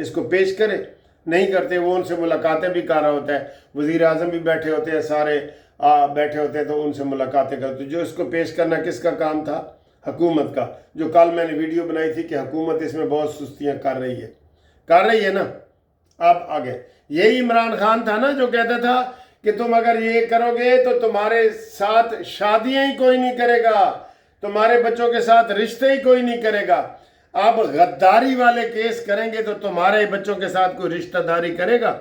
اس کو پیش کرے, نہیں کرتے. وہ ان سے ملاقاتیں بھی کر رہا ہوتا ہے, وزیر اعظم بھی بیٹھے ہوتے ہیں, سارے بیٹھے ہوتے ہیں, تو ان سے ملاقاتیں کرتے. جو اس کو پیش کرنا کس کا کام تھا؟ حکومت کا. جو کل میں نے ویڈیو بنائی تھی کہ حکومت اس میں بہت سستیاں کر رہی ہے نا. اب آگے یہی عمران خان تھا نا جو کہتا تھا کہ تم اگر یہ کرو گے تو تمہارے ساتھ شادیاں ہی کوئی نہیں کرے گا, تمہارے بچوں کے ساتھ رشتے ہی کوئی نہیں کرے گا. آپ غداری والے کیس کریں گے تو تمہارے بچوں کے ساتھ کوئی رشتہ داری کرے گا.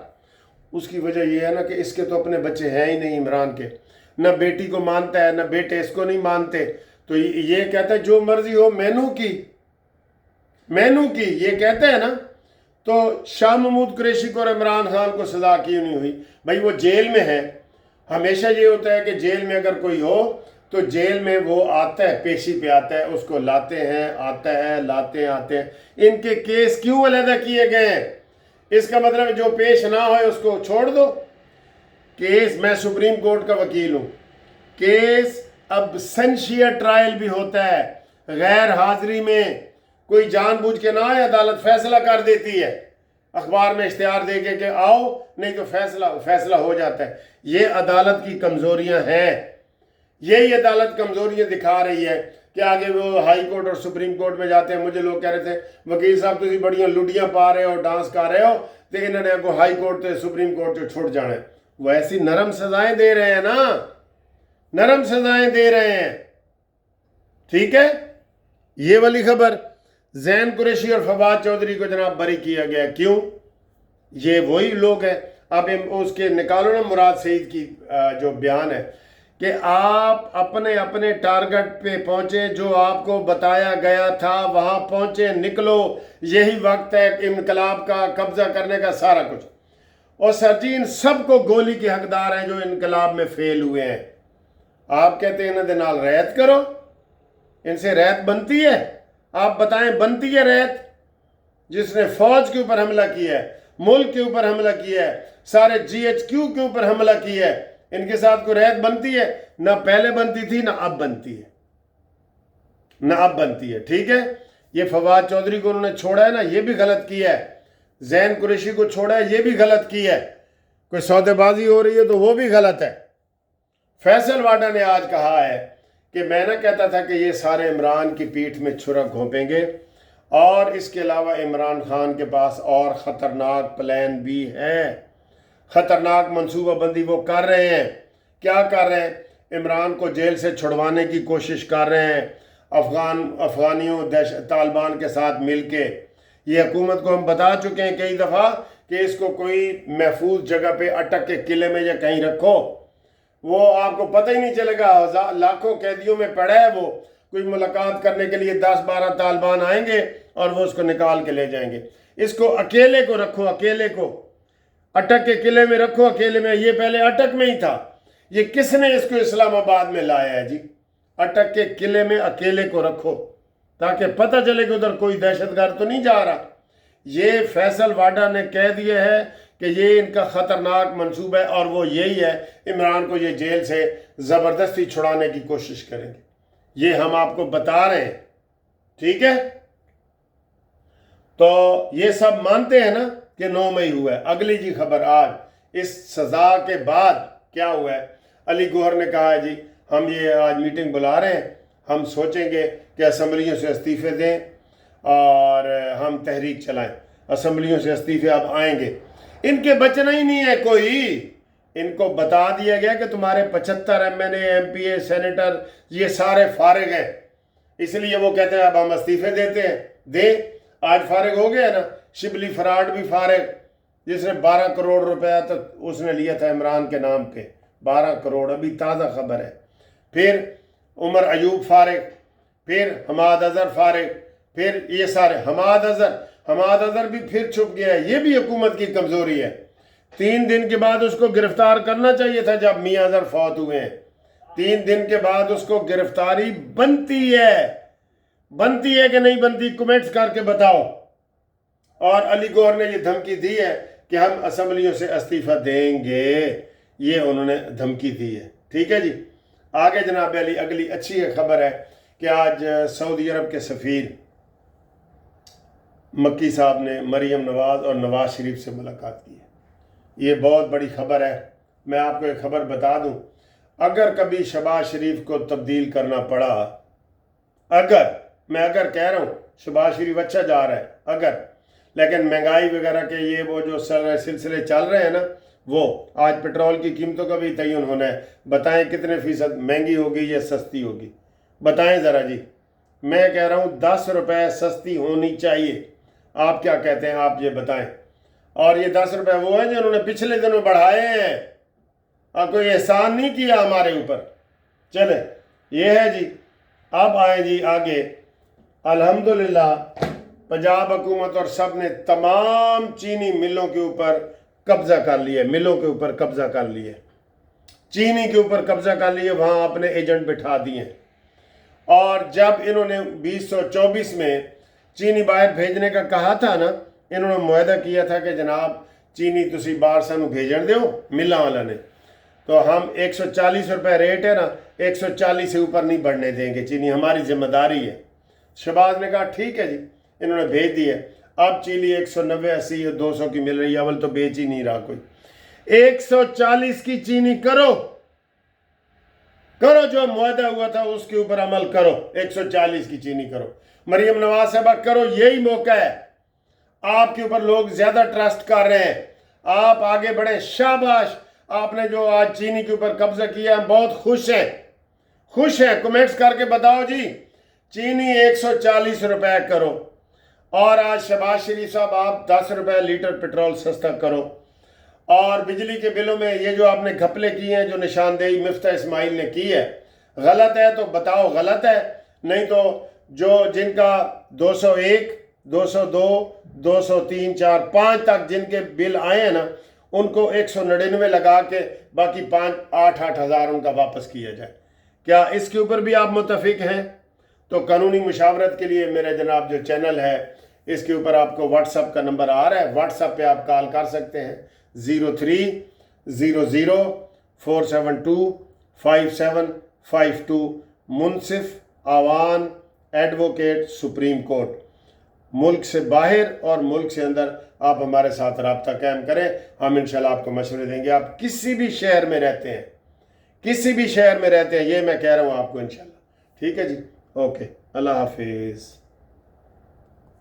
اس کی وجہ یہ ہے نا کہ اس کے تو اپنے بچے ہیں ہی نہیں عمران کے, نہ بیٹی کو مانتا ہے نہ بیٹے اس کو نہیں مانتے. تو یہ کہتا ہے جو مرضی ہو مینو کی یہ کہتے ہیں نا. تو شاہ محمود قریشی کو اور عمران خان کو سزا کیوں نہیں ہوئی؟ بھائی وہ جیل میں ہے. ہمیشہ یہ ہوتا ہے کہ جیل میں اگر کوئی ہو تو جیل میں وہ آتا ہے, پیشی پہ آتا ہے, اس کو لاتے ہیں, آتا ہے, آتے ہیں. ان کے کیس کیوں علیحدہ کیے گئے ہیں؟ اس کا مطلب جو پیش نہ ہوئے اس کو چھوڑ دو. کیس, میں سپریم کورٹ کا وکیل ہوں, کیس ابسنشیا ٹرائل بھی ہوتا ہے, غیر حاضری میں. کوئی جان بوجھ کے نہ آئے, عدالت فیصلہ کر دیتی ہے, اخبار میں اشتہار دے کے کہ آؤ, نہیں تو فیصلہ ہو جاتا ہے. یہ عدالت کی کمزوریاں ہیں, یہی عدالت کمزوریاں دکھا رہی ہے کہ آگے وہ ہائی کورٹ اور سپریم کورٹ میں جاتے ہیں. مجھے لوگ کہہ رہے تھے وکیل صاحب تسی بڑیاں لڈیاں پا رہے ہو, ڈانس کر رہے ہو, تو انہوں نے کو ہائی کورٹ تے سپریم کورٹ سے چھوٹ جانا ہے. وہ ایسی نرم سزائیں دے رہے ہیں نا, نرم سزائیں دے رہے ہیں. ٹھیک ہے, یہ والی خبر. زین قریشی اور فواد چودھری کو جناب بری کیا گیا. کیوں؟ یہ وہی لوگ ہیں. اب اس کے نکالو نا مراد سعید کی جو بیان ہے کہ آپ اپنے ٹارگٹ پہ پہنچے, جو آپ کو بتایا گیا تھا وہاں پہنچے, نکلو, یہی وقت ہے انقلاب کا, قبضہ کرنے کا, سارا کچھ. اور سرجین سب کو گولی کے حقدار ہیں جو انقلاب میں فیل ہوئے ہیں. آپ کہتے ہیں انہوں دے نال ریت کرو, ان سے ریت بنتی ہے؟ آپ بتائیں بنتی ہے ریت؟ جس نے فوج کے اوپر حملہ کیا ہے, ملک کے اوپر حملہ کیا ہے, سارے GHQ کے اوپر حملہ کیا ہے, ان کے ساتھ کوئی ریت بنتی ہے؟ نہ پہلے بنتی تھی نہ اب بنتی ہے. ٹھیک ہے, یہ فواد چودھری کو انہوں نے چھوڑا ہے نا, یہ بھی غلط کیا ہے. زین قریشی کو چھوڑا ہے, یہ بھی غلط کیا ہے. کوئی سودے بازی ہو رہی ہے تو وہ بھی غلط ہے. فیصل واڈا نے آج کہا ہے کہ میں نہ کہتا تھا کہ یہ سارے عمران کی پیٹھ میں چھرا گھونپیں گے, اور اس کے علاوہ عمران خان کے پاس اور خطرناک پلان بھی ہے, خطرناک منصوبہ بندی وہ کر رہے ہیں. کیا کر رہے ہیں؟ عمران کو جیل سے چھڑوانے کی کوشش کر رہے ہیں, افغانیوں طالبان کے ساتھ مل کے. یہ حکومت کو ہم بتا چکے ہیں کئی دفعہ کہ اس کو کوئی محفوظ جگہ پہ اٹک کے قلعے میں یا کہیں رکھو, وہ آپ کو پتہ ہی نہیں چلے گا. لاکھوں قیدیوں میں پڑا ہے وہ, کوئی ملاقات کرنے کے لیے 10-12 طالبان آئیں گے اور وہ اس کو نکال کے لے جائیں گے. اس کو اکیلے کو رکھو, اکیلے کو اٹک کے قلعے میں رکھو, اکیلے میں. یہ پہلے اٹک میں ہی تھا. یہ کس نے اس کو اسلام آباد میں لایا ہے جی؟ اٹک کے قلعے میں اکیلے کو رکھو تاکہ پتہ چلے کہ ادھر کوئی دہشت گرد تو نہیں جا رہا. یہ فیصل واڈا نے کہہ دیا ہے کہ یہ ان کا خطرناک منصوبہ ہے, اور وہ یہی ہے عمران کو یہ جیل سے زبردستی چھڑانے کی کوشش کریں گے. یہ ہم آپ کو بتا رہے ہیں. ٹھیک ہے, تو یہ سب مانتے ہیں نا کہ 9 مئی ہوا ہے. اگلی جی خبر آج اس سزا کے بعد کیا ہوا ہے. علی گوہر نے کہا ہے جی ہم یہ آج میٹنگ بلا رہے ہیں, ہم سوچیں گے کہ اسمبلیوں سے استعفے دیں اور ہم تحریک چلائیں. اسمبلیوں سے استعفے اب آئیں گے, ان کے بچنا ہی نہیں ہے کوئی. ان کو بتا دیا گیا کہ تمہارے 75 MNA MP سینیٹر یہ سارے فارغ ہیں, اس لیے وہ کہتے ہیں اب ہم استعفے دیتے ہیں. دیں, آج فارغ ہو گیا ہے نا. شبلی فراڈ بھی فارغ, جس نے 12 کروڑ روپیہ تک اس نے لیا تھا عمران کے نام پہ, 12 کروڑ, ابھی تازہ خبر ہے. پھر عمر ایوب فارغ, پھر حماد اظہر فارغ, پھر یہ سارے حماد اظہر بھی پھر چھپ گیا ہے. یہ بھی حکومت کی کمزوری ہے. 3 دن کے بعد اس کو گرفتار کرنا چاہیے تھا جب میاں اظہر فوت ہوئے ہیں. 3 دن کے بعد اس کو گرفتاری بنتی ہے کہ نہیں بنتی؟ کمنٹس کر کے بتاؤ. اور علی گوہر نے یہ دھمکی دی ہے کہ ہم اسمبلیوں سے استعفیٰ دیں گے, یہ انہوں نے دھمکی دی ہے. ٹھیک ہے جی. آگے جناب علی اگلی اچھی خبر ہے کہ آج سعودی عرب کے سفیر مکی صاحب نے مریم نواز اور نواز شریف سے ملاقات کی ہے۔ یہ بہت بڑی خبر ہے۔ میں آپ کو ایک خبر بتا دوں، اگر کبھی شہباز شریف کو تبدیل کرنا پڑا، اگر کہہ رہا ہوں شہباز شریف اچھا جا رہا ہے، لیکن مہنگائی وغیرہ کے یہ وہ جو سلسلے چل رہے ہیں نا، وہ آج پیٹرول کی قیمتوں کا بھی تعین ہونا ہے، بتائیں کتنے فیصد مہنگی ہوگی یا سستی ہوگی؟ بتائیں ذرا جی۔ میں کہہ رہا ہوں 10 روپے سستی ہونی چاہیے۔ آپ کیا کہتے ہیں؟ آپ یہ بتائیں۔ اور یہ 10 روپے وہ ہیں جو انہوں نے پچھلے دنوں بڑھائے ہیں، اور کوئی احسان نہیں کیا ہمارے اوپر۔ چلیں، یہ ہے جی۔ اب آئیں جی آگے۔ الحمدللہ پنجاب حکومت اور سب نے تمام چینی ملوں کے اوپر قبضہ کر لیا، چینی کے اوپر قبضہ کر لیے، وہاں اپنے ایجنٹ بٹھا دیے۔ اور جب انہوں نے 2024 میں چینی باہر بھیجنے کا کہا تھا نا، انہوں نے معاہدہ کیا تھا کہ جناب چینی تسی باہر سانو بھیجن دیو، ملاں والا نے، تو ہم 140 روپے ریٹ ہے نا، 140 سے اوپر نہیں بڑھنے دیں گے چینی، ہماری ذمہ داری ہے۔ شہباز نے کہا ٹھیک ہے جی، انہوں نے بھیج دی ہے۔ اب چینی 190 80 اور 200 کی مل رہی ہے، اول تو بیچ ہی نہیں رہا کوئی۔ 140 کی چینی کرو جو معاہدہ ہوا تھا اس کے اوپر عمل کرو، 140 کی چینی کرو۔ مریم نواز صاحبہ کرو، یہی موقع ہے۔ آپ کے اوپر لوگ زیادہ ٹرسٹ کر رہے ہیں، آپ آگے بڑھیں، شاباش۔ آپ نے جو آج چینی کے اوپر قبضہ کیا، ہم بہت خوش ہیں۔ کمنٹس کر کے بتاؤ جی، چینی 140 روپے کرو۔ اور آج شہباز شریف صاحب آپ 10 روپے لیٹر پیٹرول سستا کرو۔ اور بجلی کے بلوں میں یہ جو آپ نے گھپلے کی ہیں، جو نشاندہی مفتاح اسماعیل نے کی ہے، غلط ہے تو بتاؤ غلط ہے، نہیں تو جن کا 201 202 203 4 5 تک جن کے بل آئے ہیں نا، ان کو 199 لگا کے باقی 8 ہزار ان کا واپس کیا جائے۔ کیا اس کے اوپر بھی آپ متفق ہیں؟ تو قانونی مشاورت کے لیے میرے جناب جو چینل ہے، اس کے اوپر آپ کو واٹس ایپ کا نمبر آ رہا ہے، واٹس ایپ پہ آپ کال کر سکتے ہیں 0300 472 5752۔ منصف آوان ایڈوکیٹ سپریم کورٹ۔ ملک سے باہر اور ملک سے اندر آپ ہمارے ساتھ رابطہ قائم کریں، ہم انشاءاللہ آپ کو مشورے دیں گے۔ آپ کسی بھی شہر میں رہتے ہیں، یہ میں کہہ رہا ہوں آپ کو انشاءاللہ۔ ٹھیک ہے جی، اوکے، اللہ حافظ۔